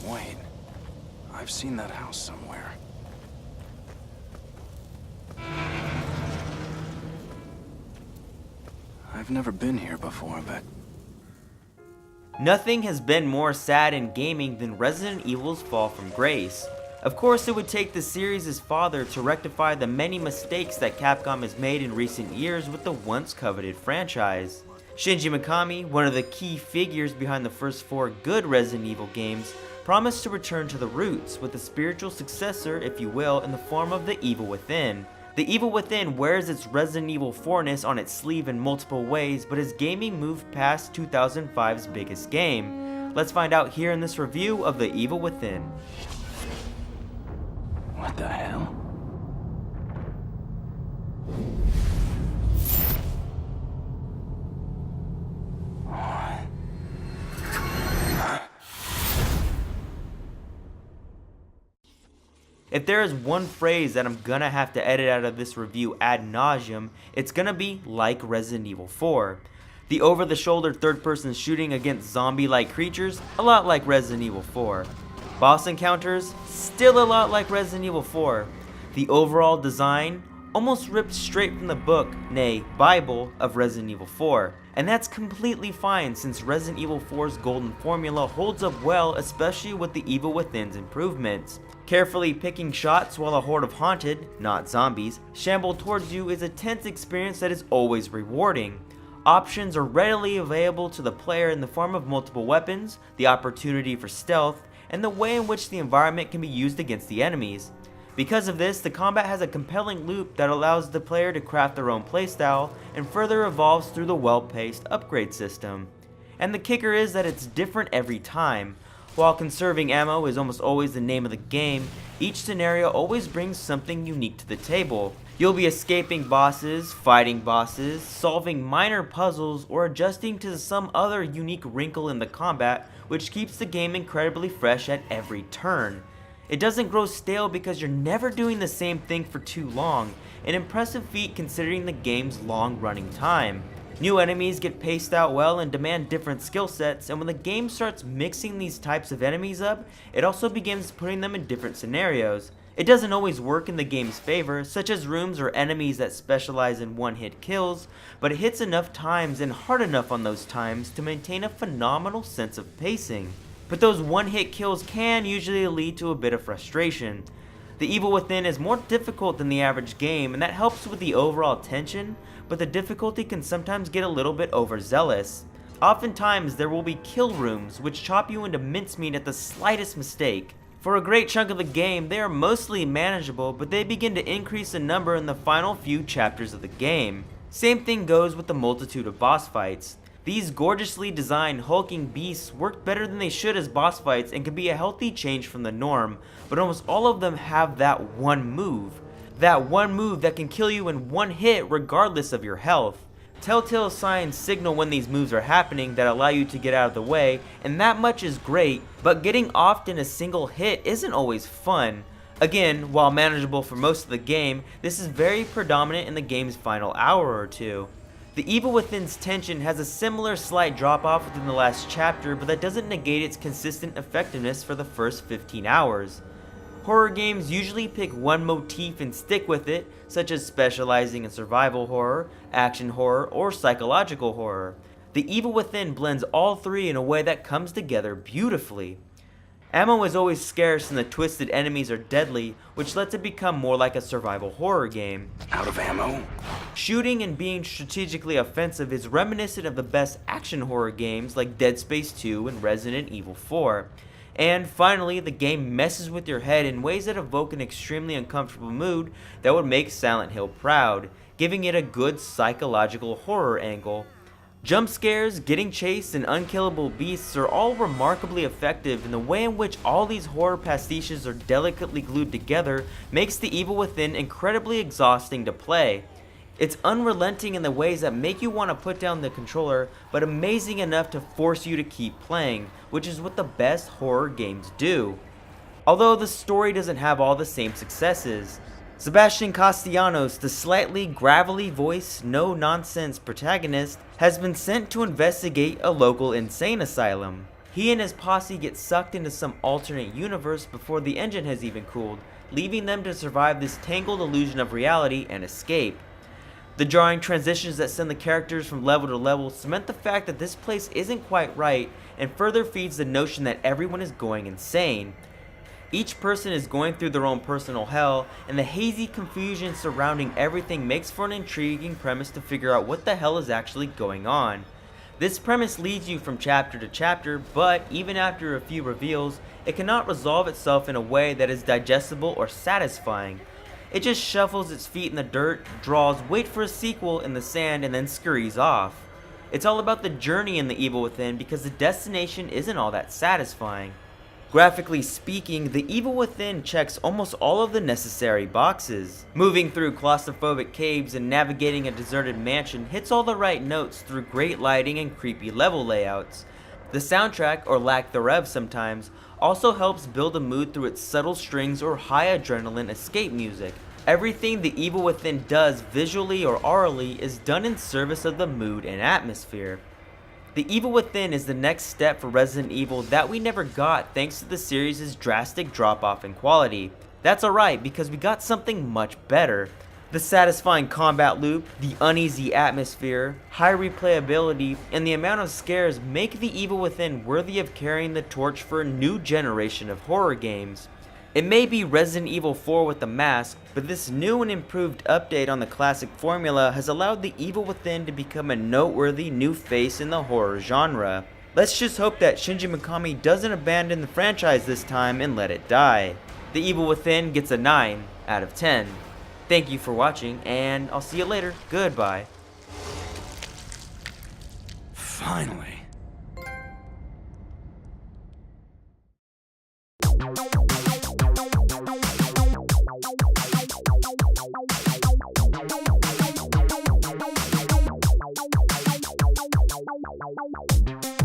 Wait, I've seen that house somewhere. I've never been here before, but... Nothing has been more sad in gaming than Resident Evil's fall from grace. Of course, it would take the series' father to rectify the many mistakes that Capcom has made in recent years with the once coveted franchise. Shinji Mikami, one of the key figures behind the first 4 good Resident Evil games, promised to return to the roots with a spiritual successor, if you will, in the form of the Evil Within. The Evil Within wears its Resident Evil 4-ness on its sleeve in multiple ways, but has gaming moved past 2005's biggest game? Let's find out here in this review of The Evil Within. What the hell? If there is one phrase that I'm gonna have to edit out of this review ad nauseum, it's gonna be like Resident Evil 4. The over-the-shoulder third-person shooting against zombie-like creatures, a lot like Resident Evil 4. Boss encounters, still a lot like Resident Evil 4. The overall design, almost ripped straight from the book, nay, Bible, of Resident Evil 4. And that's completely fine since Resident Evil 4's golden formula holds up well, especially with the Evil Within's improvements. Carefully picking shots while a horde of haunted, not zombies, shamble towards you is a tense experience that is always rewarding. Options are readily available to the player in the form of multiple weapons, the opportunity for stealth, and the way in which the environment can be used against the enemies. Because of this, the combat has a compelling loop that allows the player to craft their own playstyle and further evolves through the well-paced upgrade system. And the kicker is that it's different every time. While conserving ammo is almost always the name of the game, each scenario always brings something unique to the table. You'll be escaping bosses, fighting bosses, solving minor puzzles, or adjusting to some other unique wrinkle in the combat, which keeps the game incredibly fresh at every turn. It doesn't grow stale because you're never doing the same thing for too long, an impressive feat considering the game's long-running time. New enemies get paced out well and demand different skill sets, and when the game starts mixing these types of enemies up, it also begins putting them in different scenarios. It doesn't always work in the game's favor, such as rooms or enemies that specialize in one-hit kills, but it hits enough times and hard enough on those times to maintain a phenomenal sense of pacing. But those one-hit kills can usually lead to a bit of frustration. The Evil Within is more difficult than the average game, and that helps with the overall tension, but the difficulty can sometimes get a little bit overzealous. Oftentimes there will be kill rooms which chop you into mincemeat at the slightest mistake. For a great chunk of the game, they are mostly manageable, but they begin to increase in number in the final few chapters of the game. Same thing goes with the multitude of boss fights. These gorgeously designed hulking beasts work better than they should as boss fights and can be a healthy change from the norm, but almost all of them have that one move. That one move that can kill you in one hit regardless of your health. Telltale signs signal when these moves are happening that allow you to get out of the way, and that much is great, but getting offed in a single hit isn't always fun. Again, while manageable for most of the game, this is very predominant in the game's final hour or two. The Evil Within's tension has a similar slight drop-off within the last chapter, but that doesn't negate its consistent effectiveness for the first 15 hours. Horror games usually pick one motif and stick with it, such as specializing in survival horror, action horror, or psychological horror. The Evil Within blends all three in a way that comes together beautifully. Ammo is always scarce and the twisted enemies are deadly, which lets it become more like a survival horror game. Out of ammo? Shooting and being strategically offensive is reminiscent of the best action horror games like Dead Space 2 and Resident Evil 4. And finally, the game messes with your head in ways that evoke an extremely uncomfortable mood that would make Silent Hill proud, giving it a good psychological horror angle. Jump scares, getting chased, and unkillable beasts are all remarkably effective, and the way in which all these horror pastiches are delicately glued together makes The Evil Within incredibly exhausting to play. It's unrelenting in the ways that make you want to put down the controller, but amazing enough to force you to keep playing, which is what the best horror games do. Although the story doesn't have all the same successes. Sebastian Castellanos, the slightly gravelly voiced, no-nonsense protagonist, has been sent to investigate a local insane asylum. He and his posse get sucked into some alternate universe before the engine has even cooled, leaving them to survive this tangled illusion of reality and escape. The jarring transitions that send the characters from level to level cement the fact that this place isn't quite right and further feeds the notion that everyone is going insane. Each person is going through their own personal hell, and the hazy confusion surrounding everything makes for an intriguing premise to figure out what the hell is actually going on. This premise leads you from chapter to chapter, but even after a few reveals, it cannot resolve itself in a way that is digestible or satisfying. It just shuffles its feet in the dirt, draws wait for a sequel in the sand, and then scurries off. It's all about the journey in The Evil Within because the destination isn't all that satisfying. Graphically speaking, The Evil Within checks almost all of the necessary boxes. Moving through claustrophobic caves and navigating a deserted mansion hits all the right notes through great lighting and creepy level layouts. The soundtrack, or lack thereof sometimes, also helps build a mood through its subtle strings or high adrenaline escape music. Everything The Evil Within does visually or aurally is done in service of the mood and atmosphere. The Evil Within is the next step for Resident Evil that we never got thanks to the series' drastic drop off in quality. That's alright because we got something much better. The satisfying combat loop, the uneasy atmosphere, high replayability, and the amount of scares make The Evil Within worthy of carrying the torch for a new generation of horror games. It may be Resident Evil 4 with the mask, but this new and improved update on the classic formula has allowed The Evil Within to become a noteworthy new face in the horror genre. Let's just hope that Shinji Mikami doesn't abandon the franchise this time and let it die. The Evil Within gets a 9 out of 10. Thank you for watching, and I'll see you later. Goodbye. Finally. Wow.